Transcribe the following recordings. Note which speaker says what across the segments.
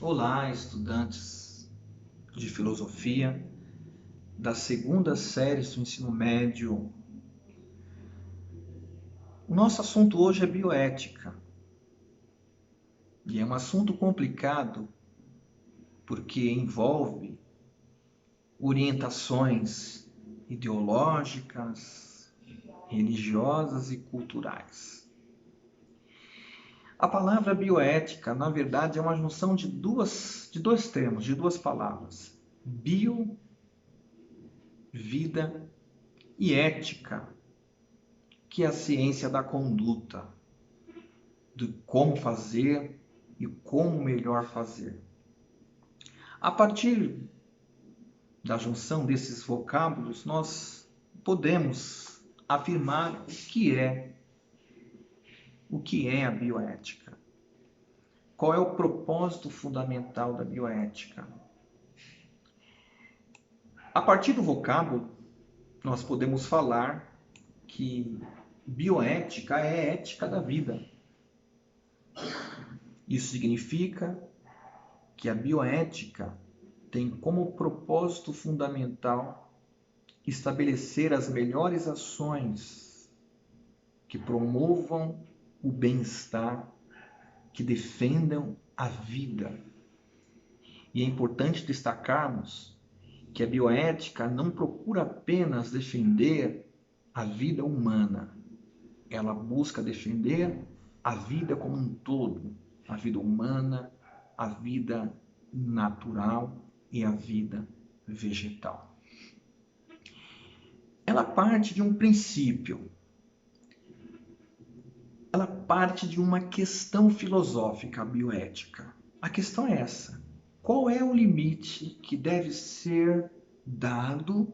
Speaker 1: Olá, estudantes de filosofia da segunda série do ensino médio. O nosso assunto hoje é bioética. E é um assunto complicado porque envolve orientações ideológicas, religiosas e culturais. A palavra bioética, na verdade, é uma junção de dois termos, de duas palavras. Bio, vida, e ética, que é a ciência da conduta, de como fazer e como melhor fazer. A partir da junção desses vocábulos, nós podemos afirmar o que é a bioética. Qual é o propósito fundamental da bioética? A partir do vocábulo, nós podemos falar que bioética é ética da vida. Isso significa que a bioética tem como propósito fundamental estabelecer as melhores ações que promovam o bem-estar, que defendam a vida. E é importante destacarmos que a bioética não procura apenas defender a vida humana, ela busca defender a vida como um todo, a vida humana, a vida natural e a vida vegetal. Ela parte de um princípio, ela parte de uma questão filosófica, a bioética. A questão é essa: qual é o limite que deve ser dado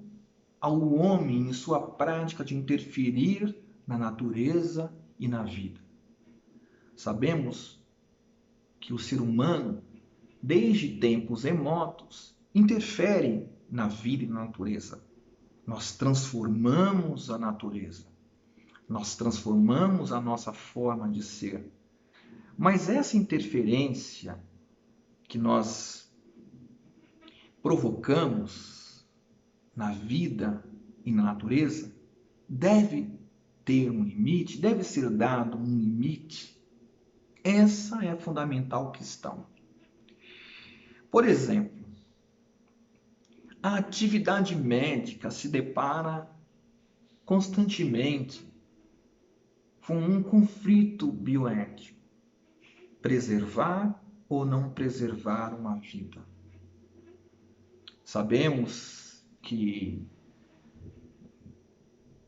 Speaker 1: ao homem em sua prática de interferir na natureza e na vida? Sabemos que o ser humano, desde tempos remotos, interfere na vida e na natureza. Nós transformamos a natureza. Nós transformamos a nossa forma de ser. Mas essa interferência que nós provocamos na vida e na natureza deve ter um limite, deve ser dado um limite. Essa é a fundamental questão. Por exemplo, a atividade médica se depara constantemente com um conflito bioético: preservar ou não preservar uma vida. Sabemos que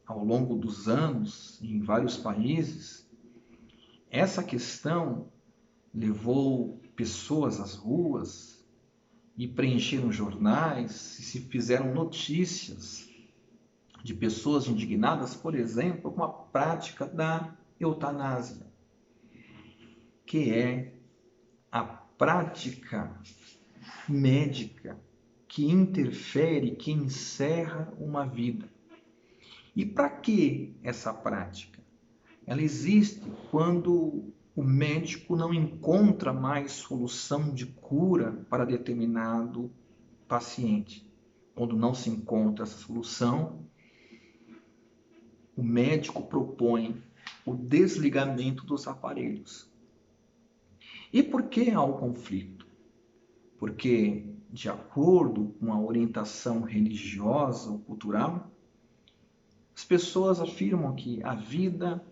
Speaker 1: ao longo dos anos, em vários países, essa questão levou pessoas às ruas e preencheram jornais e se fizeram notícias de pessoas indignadas, por exemplo, com a prática da eutanásia, que é a prática médica que interfere, que encerra uma vida. E para que essa prática? Ela existe quando o médico não encontra mais solução de cura para determinado paciente. Quando não se encontra essa solução, o médico propõe o desligamento dos aparelhos. E por que há o conflito? Porque, de acordo com a orientação religiosa ou cultural, as pessoas afirmam que a vida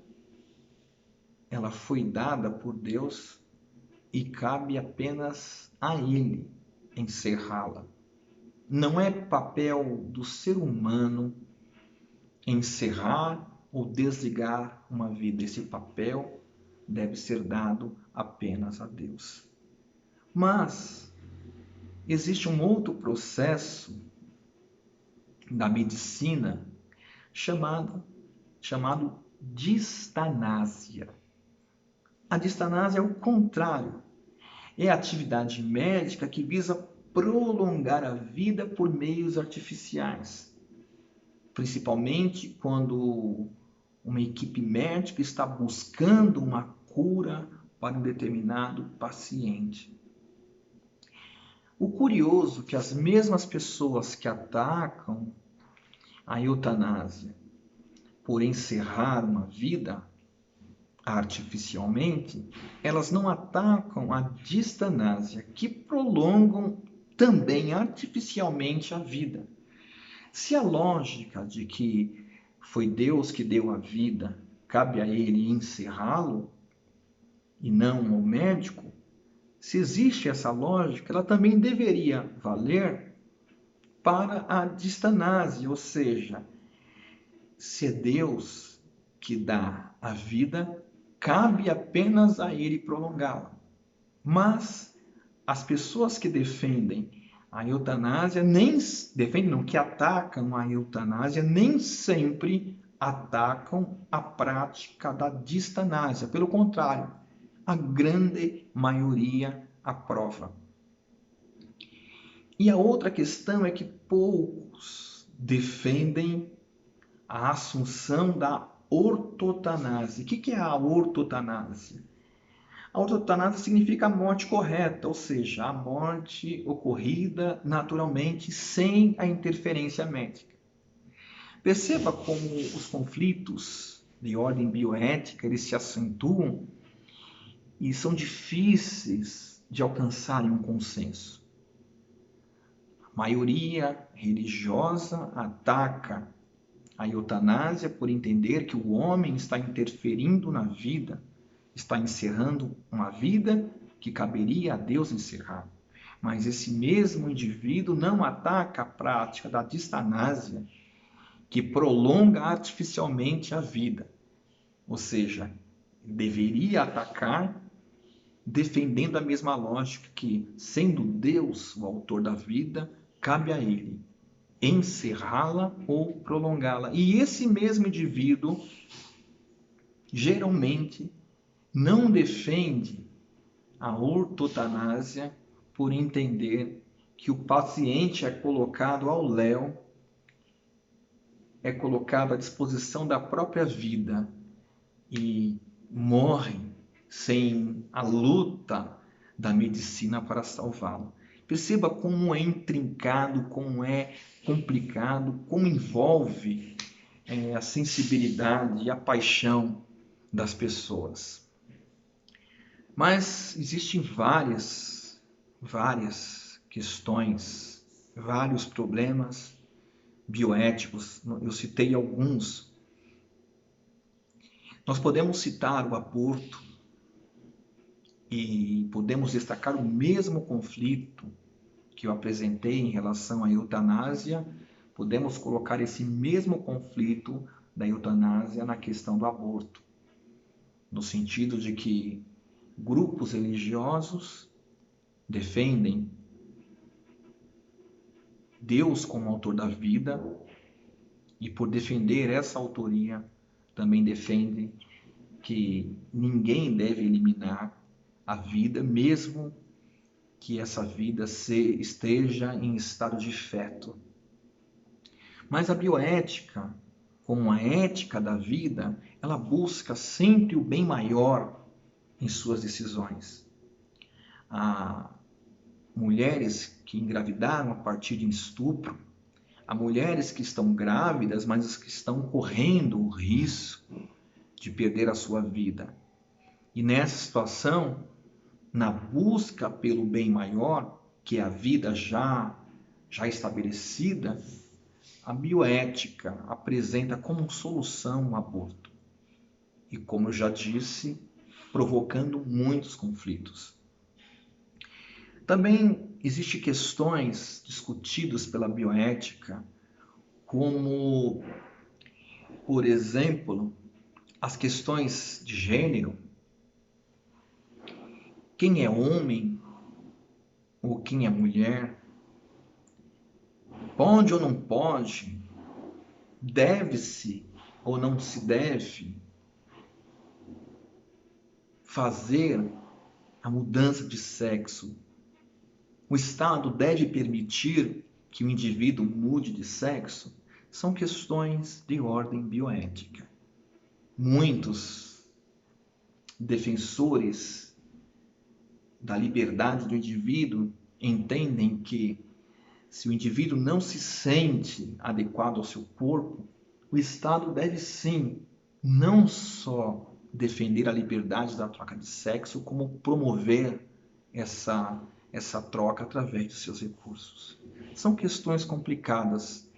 Speaker 1: ela foi dada por Deus e cabe apenas a Ele encerrá-la. Não é papel do ser humano encerrar ou desligar uma vida. Esse papel deve ser dado apenas a Deus. Mas existe um outro processo da medicina chamado distanásia. A distanásia é o contrário. É a atividade médica que visa prolongar a vida por meios artificiais, principalmente quando uma equipe médica está buscando uma cura para um determinado paciente. O curioso é que as mesmas pessoas que atacam a eutanásia por encerrar uma vida artificialmente, elas não atacam a distanásia, que prolongam também artificialmente a vida. Se a lógica de que foi Deus que deu a vida, cabe a ele encerrá-lo e não ao médico, se existe essa lógica, ela também deveria valer para a distanásia, ou seja, se é Deus que dá a vida, cabe apenas a ele prolongá-la. Mas as pessoas que defendem a eutanásia, nem defendem, não, que atacam a eutanásia, nem sempre atacam a prática da distanásia. Pelo contrário, a grande maioria aprova. E a outra questão é que poucos defendem a assunção da ortotanásia. O que é a ortotanásia? A ortotanásia significa a morte correta, ou seja, a morte ocorrida naturalmente sem a interferência médica. Perceba como os conflitos de ordem bioética eles se acentuam e são difíceis de alcançarem um consenso. A maioria religiosa ataca a eutanásia por entender que o homem está interferindo na vida, está encerrando uma vida que caberia a Deus encerrar. Mas esse mesmo indivíduo não ataca a prática da distanásia, que prolonga artificialmente a vida. Ou seja, deveria atacar defendendo a mesma lógica que, sendo Deus o autor da vida, cabe a ele encerrá-la ou prolongá-la. E esse mesmo indivíduo geralmente não defende a ortotanásia por entender que o paciente é colocado ao léu, é colocado à disposição da própria vida e morre sem a luta da medicina para salvá-lo. Perceba como é intrincado, como é complicado, como envolve a sensibilidade e a paixão das pessoas. Mas existem várias questões, vários problemas bioéticos. Eu citei alguns. Nós podemos citar o aborto e podemos destacar o mesmo conflito que eu apresentei em relação à eutanásia. Podemos colocar esse mesmo conflito da eutanásia na questão do aborto, no sentido de que grupos religiosos defendem Deus como autor da vida e, por defender essa autoria, também defendem que ninguém deve eliminar a vida, mesmo que essa vida esteja em estado de feto. Mas a bioética, como a ética da vida, ela busca sempre o bem maior em suas decisões. Há mulheres que engravidaram a partir de estupro, há mulheres que estão grávidas, mas que estão correndo o risco de perder a sua vida. E nessa situação, na busca pelo bem maior, que é a vida já estabelecida, a bioética apresenta como solução o aborto. E como eu já disse, provocando muitos conflitos. Também existem questões discutidas pela bioética, como, por exemplo, as questões de gênero. Quem é homem ou quem é mulher? Pode ou não pode? Deve-se ou não se deve fazer a mudança de sexo? O Estado deve permitir que o indivíduo mude de sexo? São questões de ordem bioética. Muitos defensores da liberdade do indivíduo entendem que se o indivíduo não se sente adequado ao seu corpo, o Estado deve sim não só defender a liberdade da troca de sexo, como promover essa troca através de seus recursos. São questões complicadas.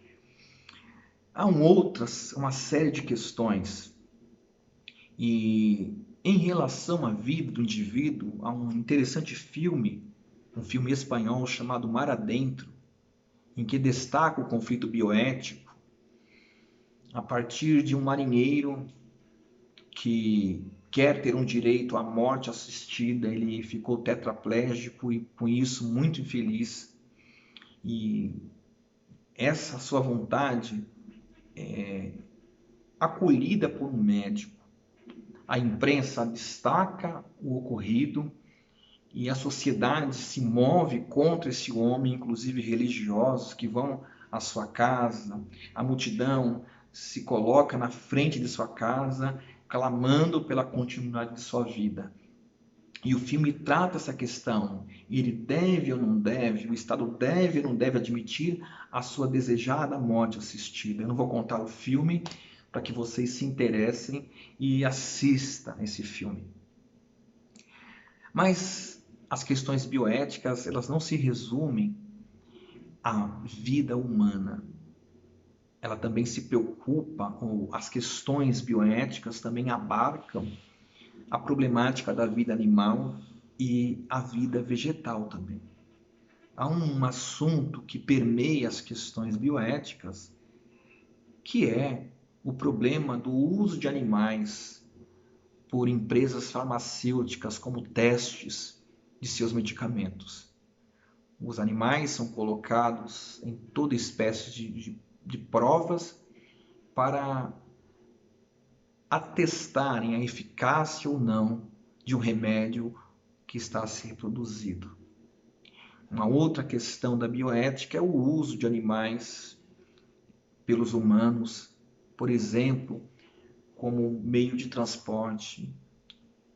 Speaker 1: Há uma série de questões. E em relação à vida do indivíduo, há um interessante filme, um filme espanhol chamado Mar Adentro, em que destaca o conflito bioético a partir de um marinheiro que quer ter um direito à morte assistida. Ele ficou tetraplégico e com isso muito infeliz. E essa sua vontade é acolhida por um médico. A imprensa destaca o ocorrido e a sociedade se move contra esse homem, inclusive religiosos que vão à sua casa. A multidão se coloca na frente de sua casa, clamando pela continuidade de sua vida. E o filme trata essa questão. Ele deve ou não deve, o Estado deve ou não deve admitir a sua desejada morte assistida. Eu não vou contar o filme para que vocês se interessem e assistam esse filme. Mas as questões bioéticas, elas não se resumem à vida humana. Ela também se preocupa, ou as questões bioéticas também abarcam a problemática da vida animal e a vida vegetal também. Há um assunto que permeia as questões bioéticas, que é o problema do uso de animais por empresas farmacêuticas como testes de seus medicamentos. Os animais são colocados em toda espécie de provas para atestarem a eficácia ou não de um remédio que está a ser produzido. Uma outra questão da bioética é o uso de animais pelos humanos, por exemplo, como meio de transporte,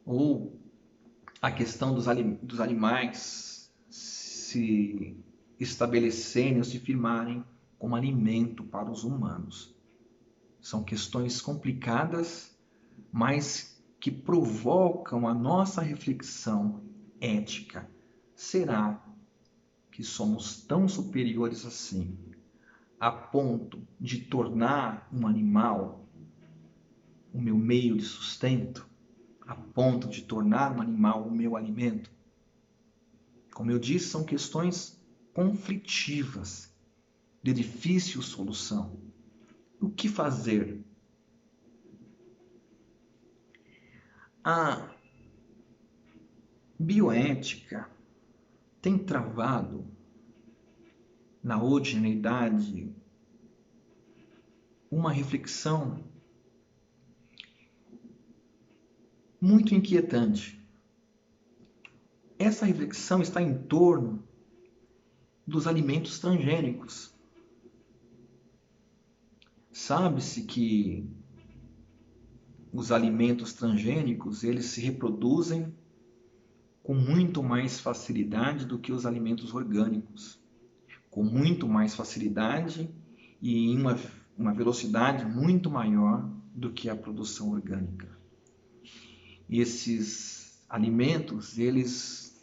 Speaker 1: ou a questão dos animais se estabelecerem ou se firmarem como alimento para os humanos. São questões complicadas, mas que provocam a nossa reflexão ética. Será que somos tão superiores assim, a ponto de tornar um animal o meu meio de sustento, a ponto de tornar um animal o meu alimento? Como eu disse, são questões conflitivas, de difícil solução. O que fazer? A bioética tem travado na homogeneidade uma reflexão muito inquietante. Essa reflexão está em torno dos alimentos transgênicos. Sabe-se que os alimentos transgênicos, eles se reproduzem com muito mais facilidade do que os alimentos orgânicos. Com muito mais facilidade e em uma velocidade muito maior do que a produção orgânica. Esses alimentos, eles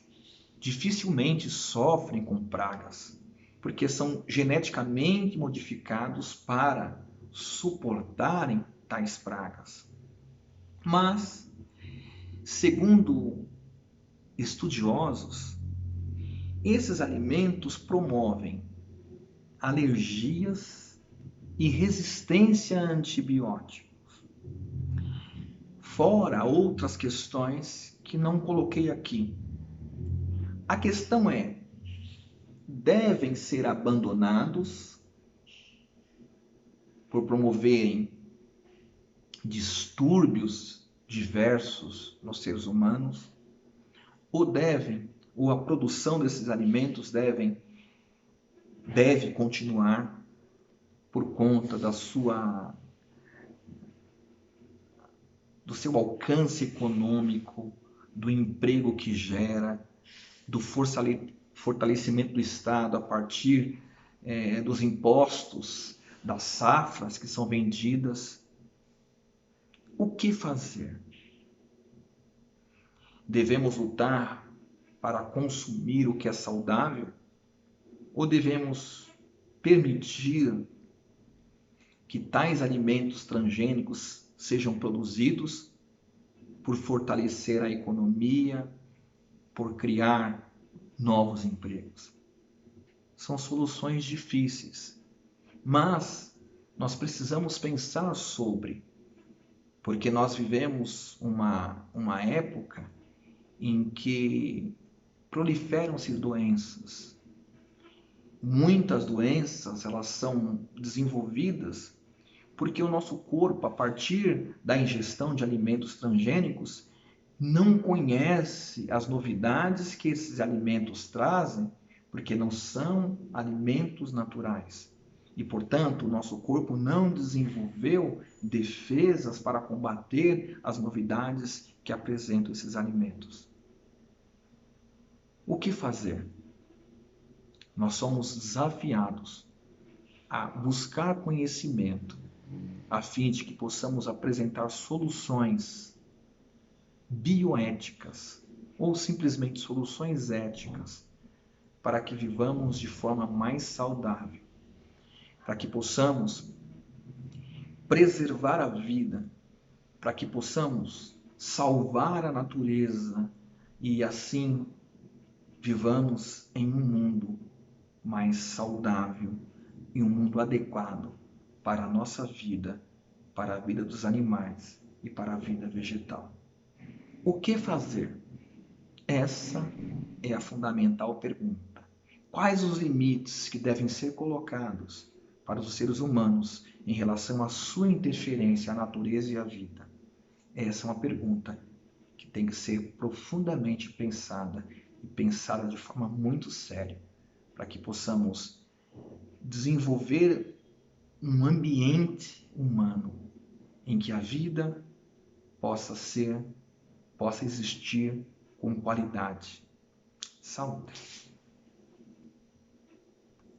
Speaker 1: dificilmente sofrem com pragas, porque são geneticamente modificados para suportarem tais pragas. Mas, segundo estudiosos, esses alimentos promovem alergias e resistência a antibióticos. Fora outras questões que não coloquei aqui. A questão é: devem ser abandonados por promoverem distúrbios diversos nos seres humanos? Ou a produção desses alimentos deve continuar por conta do seu alcance econômico, do emprego que gera, do fortalecimento do Estado a partir dos impostos, das safras que são vendidas. O que fazer? Devemos lutar para consumir o que é saudável? Ou devemos permitir que tais alimentos transgênicos sejam produzidos por fortalecer a economia, por criar novos empregos? São soluções difíceis, mas nós precisamos pensar sobre, porque nós vivemos uma época em que proliferam-se doenças. Muitas doenças, elas são desenvolvidas porque o nosso corpo, a partir da ingestão de alimentos transgênicos, não conhece as novidades que esses alimentos trazem, porque não são alimentos naturais. E, portanto, o nosso corpo não desenvolveu defesas para combater as novidades que apresentam esses alimentos. O que fazer? Nós somos desafiados a buscar conhecimento, a fim de que possamos apresentar soluções bioéticas ou simplesmente soluções éticas para que vivamos de forma mais saudável, para que possamos preservar a vida, para que possamos salvar a natureza e assim vivamos em um mundo mais saudável e um mundo adequado para a nossa vida, para a vida dos animais e para a vida vegetal. O que fazer? Essa é a fundamental pergunta. Quais os limites que devem ser colocados para os seres humanos em relação à sua interferência à natureza e à vida? Essa é uma pergunta que tem que ser profundamente pensada e pensada de forma muito séria, para que possamos desenvolver um ambiente humano em que a vida possa existir com qualidade. Saúde.